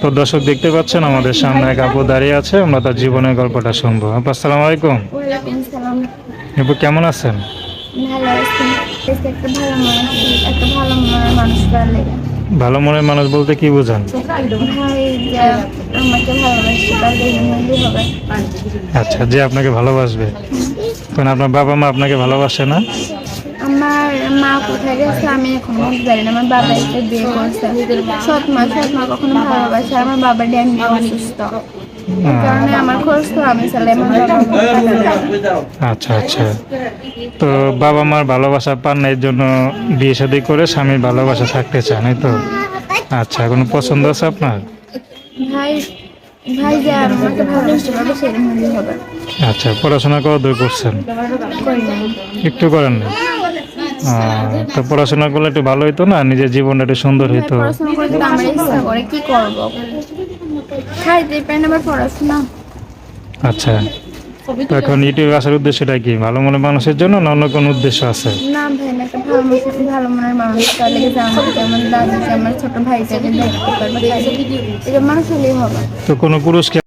তো দর্শক দেখতে পাচ্ছেন আমাদের সামনে এক আপু দাঁড়িয়ে আছে, আমরা তার জীবনের গল্পটা শুনবো। আপু আসসালামু আলাইকুম। ওয়ালাইকুম সালাম। আপু কেমন আছেন? ভালো আছি। একটা ভালো মানুষ, একটা ভালো মনের মানুষ পেলে। ভালো মনের মানুষ বলতে কি বোঝান? ভাই যে আমাকে ভালোবাসতে পারলে হলেই হবে। আচ্ছা, যে আপনাকে ভালোবাসবে। কারণ আপনার বাবা মা আপনাকে ভালোবাসে না? আমার মা কোথায় গেছে আমি এখন বলতে পারি না। আমার বাবা একটা বিয়ে করছে। সৎ মা কখনো ভালোবাসে। আমার বাবা ড্যান্ডি অসুস্থ, এই কারণে আমার খরচ তো আমি চালাই। আমার বাবা আচ্ছা আচ্ছা। তো বাবা মার ভালোবাসা পান না, এর জন্য বিয়ে শাদী করে স্বামীর ভালোবাসা থাকতে চান, এই তো? আচ্ছা, কোনো পছন্দ আছে আপনার? ভাই ভাই যে আমাকে ভালোবাসতে পারবে সেরকম হলেই হবে। আচ্ছা, পড়াশোনা কতদূর করছেন? করি নাই। একটু করেন না? তো পড়াশোনা করলে একটু ভালো হইতো না, নিজের জীবনটা একটু সুন্দর ভাই হইতো। পড়াশোনা করতে তো আমার ইচ্ছা করে, কি করব? খাইতে পাই না আবার পড়াশোনা। আচ্ছা, তো এখন ইউটিউবে আসার উদ্দেশ্যটা কি? ভালো মনে মানুষের জন্য না অন্য কোনো উদ্দেশ্য আছে? না ভাই না, একটা ভালো মনের মানুষ তাহলে কি আমাকে আমার দাদিকে আমার ছোট ভাইটাকে দেখতে পারবে, এটা মানুষ হলেই হবে। তো কোনো পুরুষকে